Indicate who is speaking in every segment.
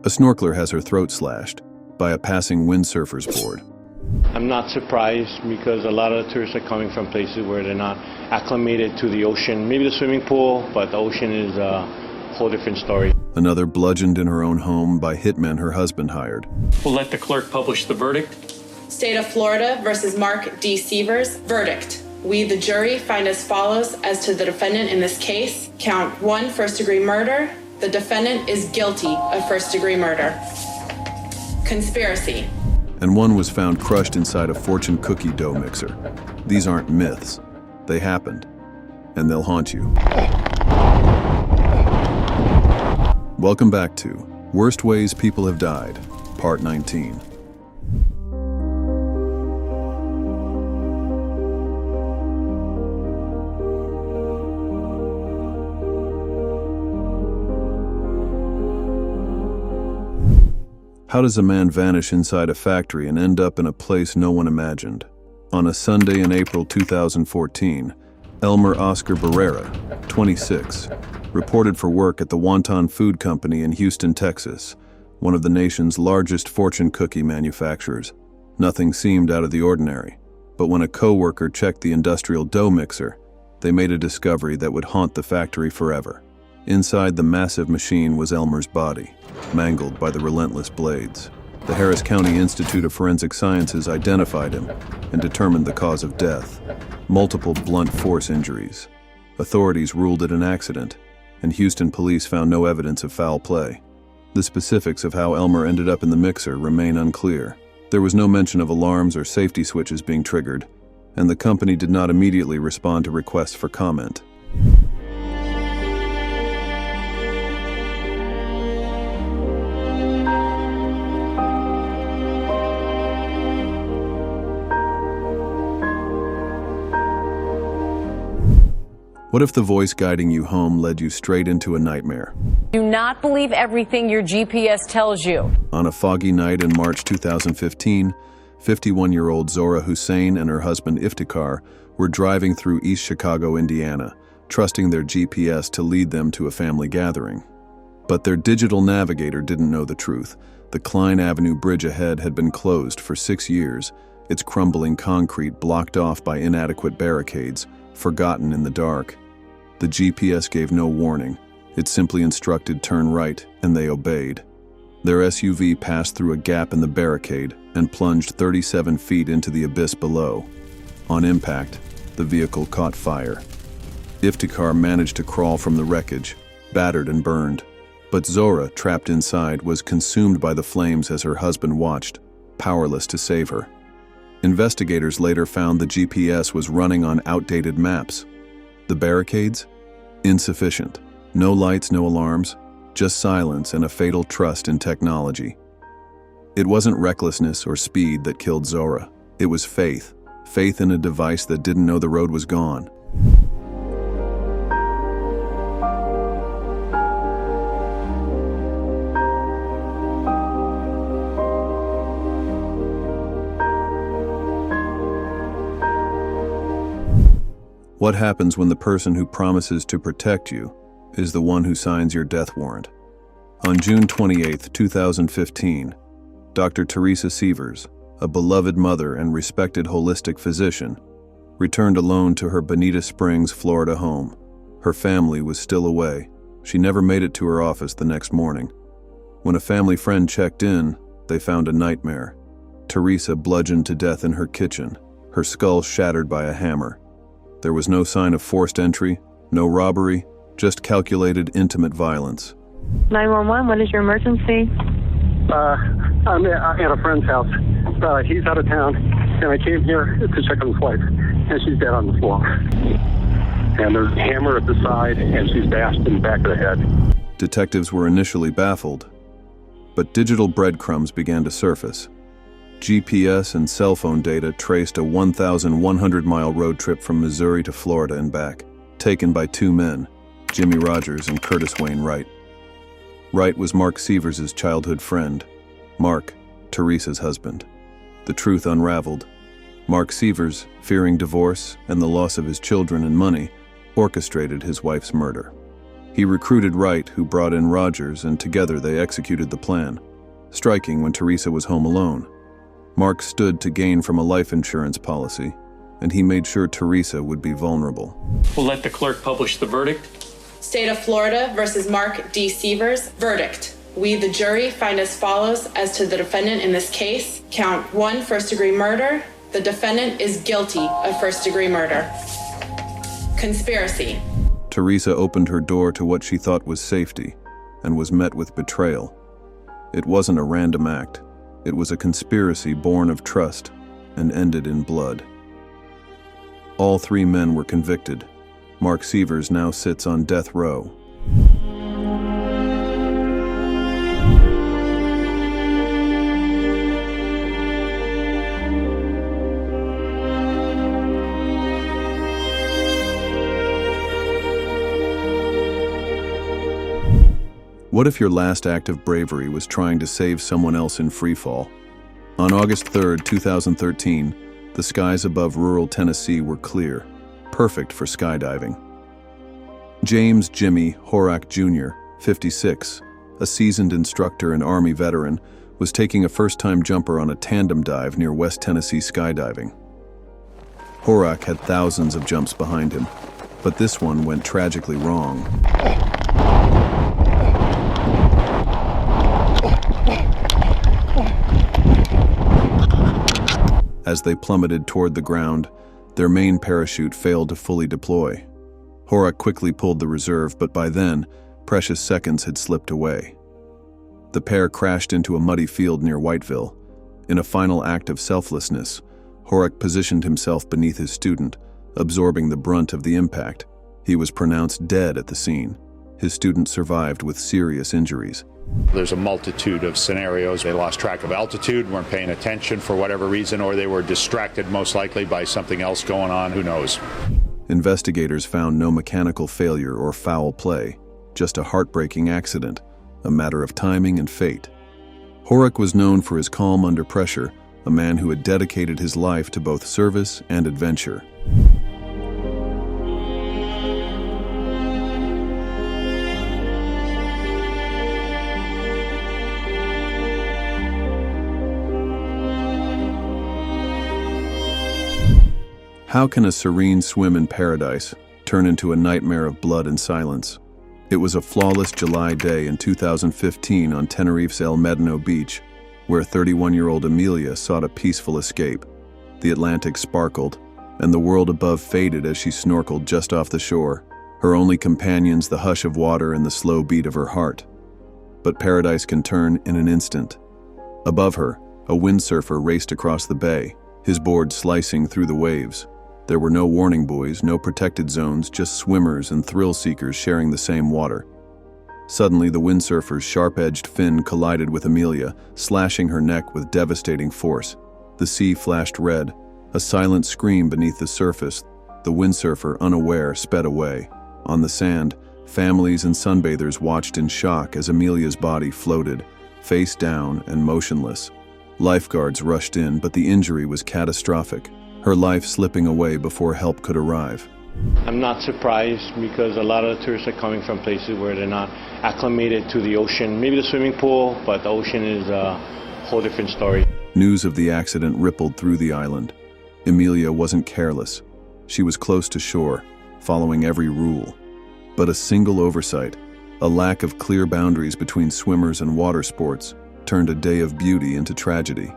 Speaker 1: A snorkeler has her throat slashed by a passing windsurfer's board.
Speaker 2: I'm not surprised because a lot of the tourists are coming from places where they're not acclimated to the ocean. Maybe the swimming pool, but the ocean is a whole different story.
Speaker 1: Another bludgeoned in her own home by hitmen her husband hired.
Speaker 3: We'll let the clerk publish the verdict.
Speaker 4: State of Florida versus Mark D. Sievers. Verdict. We, the jury, find as follows as to the defendant in this case. Count 1, first-degree murder. The defendant is guilty of first-degree murder. Conspiracy.
Speaker 1: And one was found crushed inside a fortune cookie dough mixer. These aren't myths. They happened, and they'll haunt you. Welcome back to Worst Ways People Have Died, Part 19. How does a man vanish inside a factory and end up in a place no one imagined? On a Sunday in April 2014, Elmer Oscar Barrera, 26, reported for work at the Wonton Food Company in Houston, Texas, one of the nation's largest fortune cookie manufacturers. Nothing seemed out of the ordinary, but when a co-worker checked the industrial dough mixer, they made a discovery that would haunt the factory forever. Inside the massive machine was Elmer's body, mangled by the relentless blades. The Harris County Institute of Forensic Sciences identified him and determined the cause of death: multiple blunt force injuries. Authorities ruled it an accident, and Houston police found no evidence of foul play. The specifics of how Elmer ended up in the mixer remain unclear. There was no mention of alarms or safety switches being triggered, and the company did not immediately respond to requests for comment. What if the voice guiding you home led you straight into a nightmare?
Speaker 5: Do not believe everything your GPS tells you.
Speaker 1: On a foggy night in March 2015, 51-year-old Zora Hussein and her husband Iftikhar were driving through East Chicago, Indiana, trusting their GPS to lead them to a family gathering. But their digital navigator didn't know the truth. The Klein Avenue Bridge ahead had been closed for 6 years, its crumbling concrete blocked off by inadequate barricades, forgotten in the dark. The GPS gave no warning. It simply instructed turn right, and they obeyed. Their SUV passed through a gap in the barricade and plunged 37 feet into the abyss below. On impact, the vehicle caught fire. Iftikhar managed to crawl from the wreckage, battered and burned. But Zora, trapped inside, was consumed by the flames as her husband watched, powerless to save her. Investigators later found the GPS was running on outdated maps. The barricades? Insufficient. No lights, no alarms, just silence and a fatal trust in technology. It wasn't recklessness or speed that killed Zora. It was faith. Faith in a device that didn't know the road was gone. What happens when the person who promises to protect you is the one who signs your death warrant? On June 28, 2015, Dr. Teresa Sievers, a beloved mother and respected holistic physician, returned alone to her Bonita Springs, Florida home. Her family was still away. She never made it to her office the next morning. When a family friend checked in, they found a nightmare. Teresa bludgeoned to death in her kitchen, her skull shattered by a hammer. There was no sign of forced entry, no robbery, just calculated intimate violence.
Speaker 6: 911, what is your emergency?
Speaker 7: I'm at a friend's house. He's out of town, and I came here to check on his wife, and she's dead on the floor. And there's a hammer at the side, and she's bashed in the back of the head.
Speaker 1: Detectives were initially baffled, but digital breadcrumbs began to surface. GPS and cell phone data traced a 1,100-mile road trip from Missouri to Florida and back, taken by two men, Jimmy Rogers and Curtis Wayne Wright. Wright was Mark Sievers' childhood friend, Mark, Teresa's husband. The truth unraveled. Mark Sievers, fearing divorce and the loss of his children and money, orchestrated his wife's murder. He recruited Wright, who brought in Rogers, and together they executed the plan, striking when Teresa was home alone. Mark stood to gain from a life insurance policy, and he made sure Teresa would be vulnerable.
Speaker 3: We'll let the clerk publish the verdict.
Speaker 4: State of Florida versus Mark D. Sievers. Verdict. We, the jury, find as follows as to the defendant in this case. Count 1, first-degree murder. The defendant is guilty of first-degree murder. Conspiracy.
Speaker 1: Teresa opened her door to what she thought was safety, and was met with betrayal. It wasn't a random act. It was a conspiracy born of trust and ended in blood. All 3 men were convicted. Mark Sievers now sits on death row. What if your last act of bravery was trying to save someone else in freefall? On August 3, 2013, the skies above rural Tennessee were clear, perfect for skydiving. James Jimmy Horak Jr., 56, a seasoned instructor and Army veteran, was taking a first-time jumper on a tandem dive near West Tennessee skydiving. Horak had thousands of jumps behind him, but this one went tragically wrong. As they plummeted toward the ground, their main parachute failed to fully deploy. Horak quickly pulled the reserve, but by then, precious seconds had slipped away. The pair crashed into a muddy field near Whiteville. In a final act of selflessness, Horak positioned himself beneath his student, absorbing the brunt of the impact. He was pronounced dead at the scene. His student survived with serious injuries.
Speaker 8: There's a multitude of scenarios. They lost track of altitude, weren't paying attention for whatever reason, or they were distracted most likely by something else going on, who knows.
Speaker 1: Investigators found no mechanical failure or foul play, just a heartbreaking accident, a matter of timing and fate. Horak was known for his calm under pressure, a man who had dedicated his life to both service and adventure. How can a serene swim in paradise turn into a nightmare of blood and silence? It was a flawless July day in 2015 on Tenerife's El Medano beach, where 31-year-old Amelia sought a peaceful escape. The Atlantic sparkled, and the world above faded as she snorkeled just off the shore, her only companions the hush of water and the slow beat of her heart. But paradise can turn in an instant. Above her, a windsurfer raced across the bay, his board slicing through the waves. There were no warning buoys, no protected zones, just swimmers and thrill-seekers sharing the same water. Suddenly, the windsurfer's sharp-edged fin collided with Amelia, slashing her neck with devastating force. The sea flashed red, a silent scream beneath the surface. The windsurfer, unaware, sped away. On the sand, families and sunbathers watched in shock as Amelia's body floated, face down and motionless. Lifeguards rushed in, but the injury was catastrophic, her life slipping away before help could arrive.
Speaker 2: I'm not surprised because a lot of the tourists are coming from places where they're not acclimated to the ocean. Maybe the swimming pool, but the ocean is a whole different story.
Speaker 1: News of the accident rippled through the island. Amelia wasn't careless. She was close to shore, following every rule. But a single oversight, a lack of clear boundaries between swimmers and water sports, turned a day of beauty into tragedy.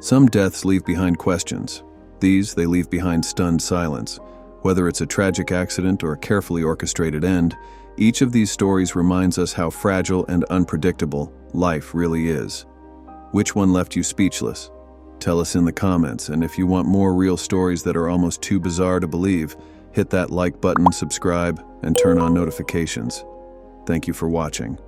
Speaker 1: Some deaths leave behind questions. These, they leave behind stunned silence. Whether it's a tragic accident or a carefully orchestrated end, each of these stories reminds us how fragile and unpredictable life really is. Which one left you speechless? Tell us in the comments, and if you want more real stories that are almost too bizarre to believe, hit that like button, subscribe, and turn on notifications. Thank you for watching.